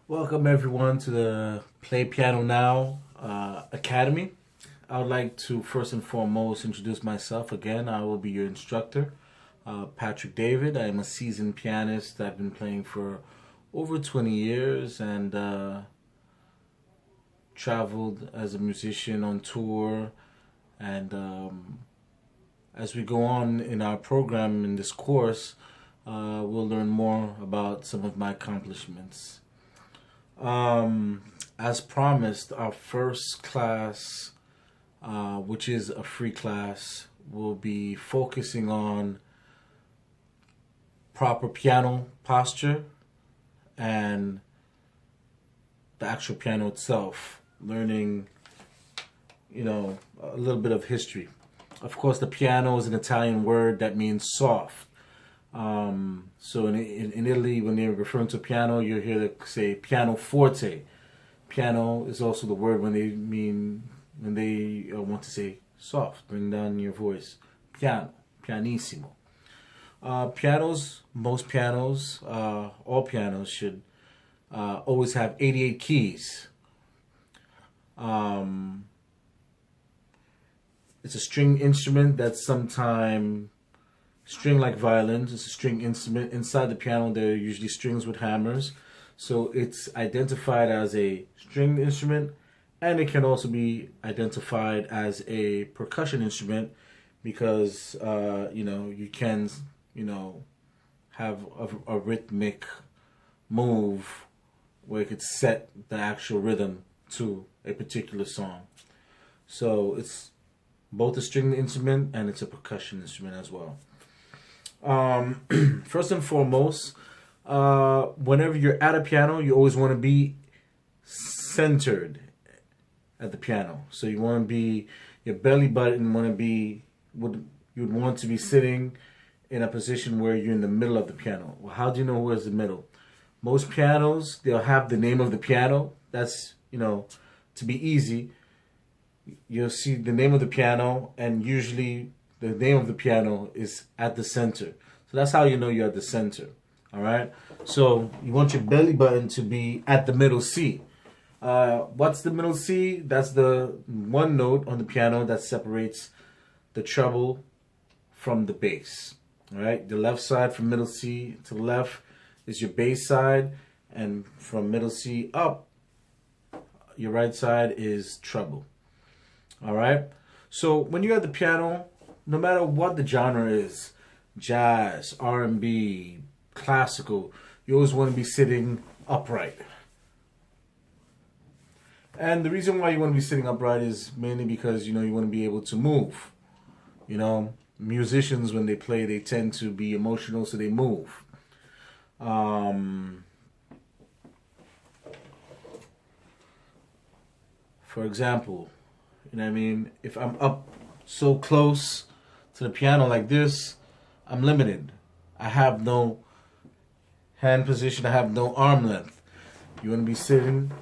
Welcome everyone to the Play Piano Now Academy. I would like to first and foremost introduce myself again. I will be your instructor, Patrick David. I am a seasoned pianist. I've been playing for over 20 years and traveled as a musician on tour. And as we go on in our program in this course, we'll learn more about some of my accomplishments. As promised, our first class, which is a free class, will be focusing on proper piano posture and the actual piano itself, learning, a little bit of history. Of course, the piano is an Italian word that means soft. So in Italy, when they're referring to piano, you'll hear them say pianoforte. Piano is also the word when they want to say soft, bring down your voice. Piano, pianissimo. Most pianos, all pianos should always have 88 keys. It's a string instrument that's sometimes string like violins. It's a string instrument. Inside the piano, there are usually strings with hammers. So it's identified as a stringed instrument, and it can also be identified as a percussion instrument because, you can, have a rhythmic move where it could set the actual rhythm to a particular song. So it's both a stringed instrument and it's a percussion instrument as well. First and foremost, whenever you're at a piano, you always want to be centered at the piano. So you want to be, your belly button you'd want to be sitting in a position where you're in the middle of the piano. Well, how do you know where's the middle? Most pianos, they'll have the name of the piano. That's, to be easy, you'll see the name of the piano, and usually the name of the piano is at the center. So that's how you know you're at the center. All right? So you want your belly button to be at the middle C. What's the middle C? That's the one note on the piano that separates the treble from the bass. All right? The left side from middle C to the left is your bass side, and from middle C up, your right side is treble. All right? So when you're at the piano, no matter what the genre is, jazz, R&B, classical, you always want to be sitting upright. And the reason why you want to be sitting upright is mainly because, you want to be able to move. Musicians, when they play, they tend to be emotional, so they move. For example, if I'm up so close to the piano like this, I'm limited. I have no hand position. I have no arm length. You want to be sitting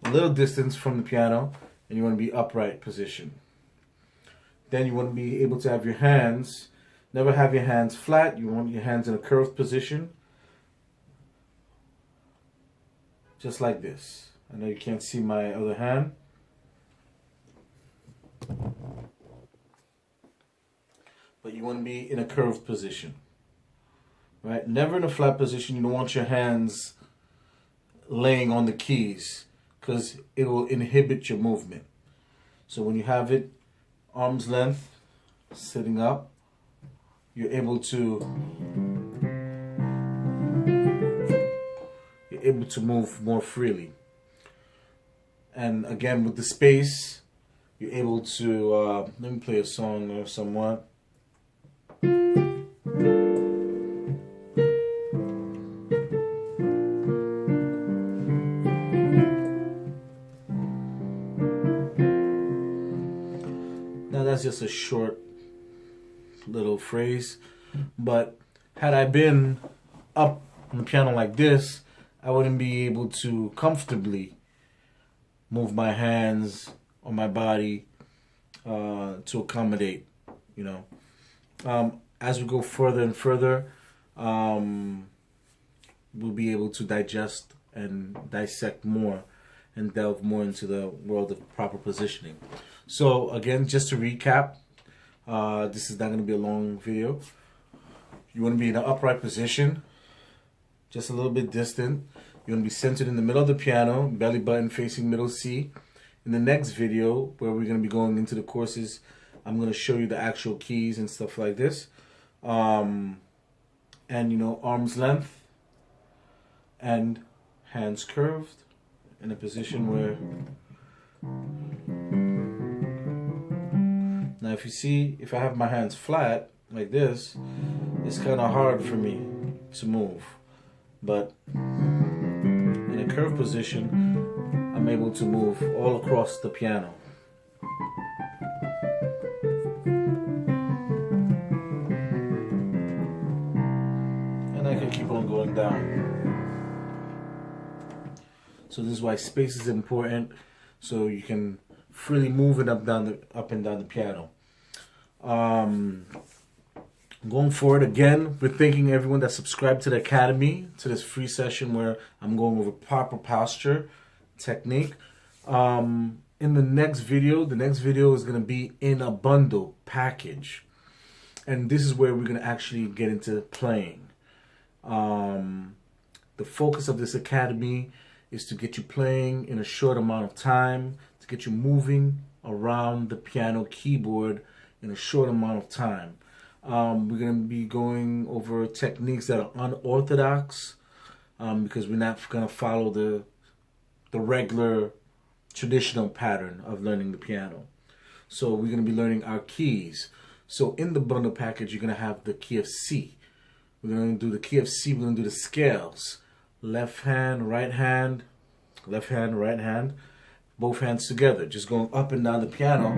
a little distance from the piano, and you want to be upright position. Then you want to be able to have your hands, never have your hands flat. You want your hands in a curved position, just like this. I know you can't see my other hand. But you want to be in a curved position, right? Never in a flat position. You don't want your hands laying on the keys because it will inhibit your movement. So when you have it arm's length, sitting up, you're able to move more freely. And again, with the space, you're able to, let me play a song or somewhat. Now that's just a short little phrase, but had I been up on the piano like this, I wouldn't be able to comfortably move my hands or my body to accommodate, As we go further and further, we'll be able to digest and dissect more and delve more into the world of proper positioning. So again, just to recap, this is not going to be a long video. You want to be in an upright position, just a little bit distant. You want to be centered in the middle of the piano, belly button facing middle C. In the next video, where we're going to be going into the courses, I'm going to show you the actual keys and stuff like this. And you know, arm's length and hands curved in a position where, now if you see, if I have my hands flat like this, it's kind of hard for me to move, but in a curved position I'm able to move all across the piano. And I can keep on going down. So this is why space is important, so you can freely move it up and down the piano. Going forward, again, we're thanking everyone that subscribed to the Academy, to this free session where I'm going over proper posture, technique. In the next video is going to be in a bundle package. And this is where we're going to actually get into playing. The focus of this Academy is to get you playing in a short amount of time, to get you moving around the piano keyboard in a short amount of time. We're going to be going over techniques that are unorthodox, because we're not going to follow the regular traditional pattern of learning the piano. So we're going to be learning our keys. So in the bundle package, you're going to have the key of C. We're going to do the key of C. We're going to do the scales. Left hand, right hand, left hand, right hand, both hands together, just going up and down the piano,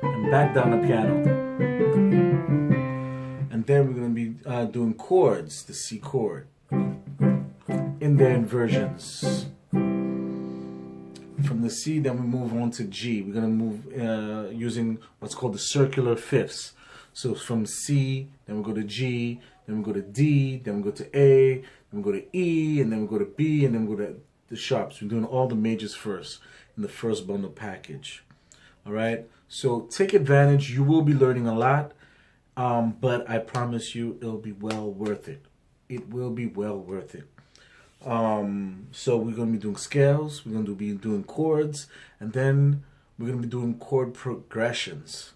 and back down the piano. And then we're going to be doing chords, the C chord, in their inversions. From the C, then we move on to G. We're going to move using what's called the circular fifths. So from C, then we go to G, then we go to D, then we go to A, then we go to E, and then we go to B, and then we go to the sharps. We're doing all the majors first in the first bundle package. All right? So take advantage. You will be learning a lot, but I promise you it'll be well worth it. It will be well worth it. So we're going to be doing scales, we're going to be doing chords, and then we're going to be doing chord progressions.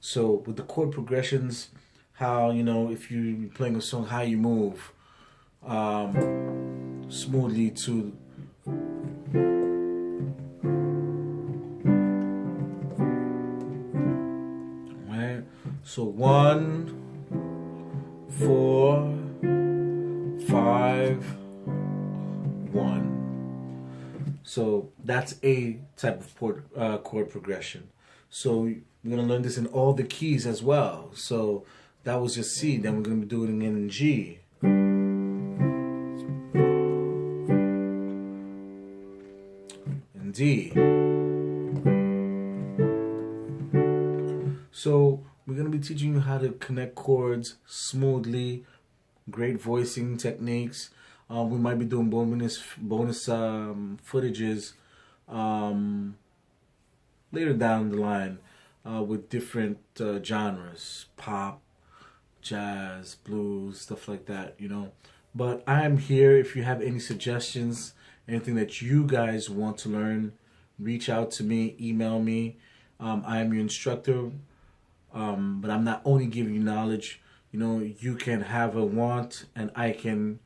So with the chord progressions, how, you know, if you're playing a song, how you move smoothly to right. So 1, 4, 5, 1. So that's a type of chord progression. So we're going to learn this in all the keys as well. So that was just C. Then we're going to be doing it in G. And D. So we're going to be teaching you how to connect chords smoothly, great voicing techniques. We might be doing bonus footages later down the line. With different genres, pop, jazz, blues, stuff like that, you know. But I'm here if you have any suggestions, anything that you guys want to learn, reach out to me, email me. I am your instructor, but I'm not only giving you knowledge. You know, you can have a want, and I can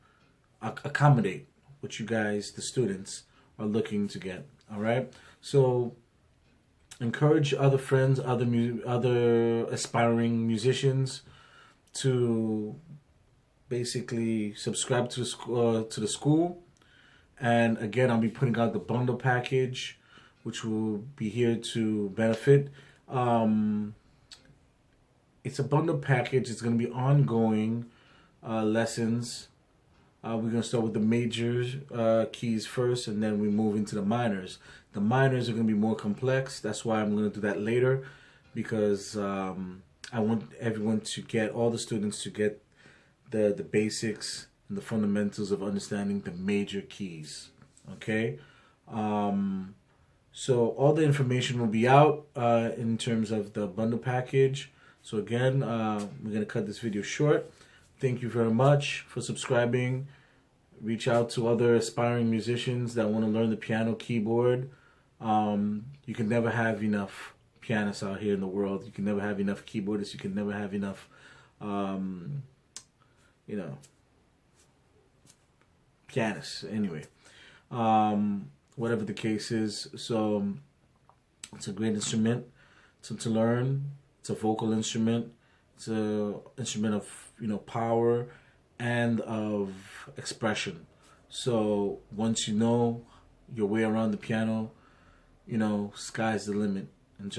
accommodate what you guys, the students, are looking to get. All right, so encourage other friends, other aspiring musicians to basically subscribe to the school. And again, I'll be putting out the bundle package, which will be here to benefit. It's a bundle package. It's going to be ongoing lessons. We're going to start with the major keys first, and then we move into the minors. The minors are going to be more complex. That's why I'm going to do that later, because I want everyone to get, all the students to get the basics and the fundamentals of understanding the major keys. Okay. So all the information will be out in terms of the bundle package. So again, we're gonna cut this video short. Thank you very much for subscribing. Reach out to other aspiring musicians that want to learn the piano keyboard. You can never have enough pianists out here in the world. You can never have enough keyboardists. You can never have enough, pianists. Anyway, whatever the case is. So it's a great instrument to learn. It's a vocal instrument. It's an instrument of power and of expression. So once you know your way around the piano, sky's the limit.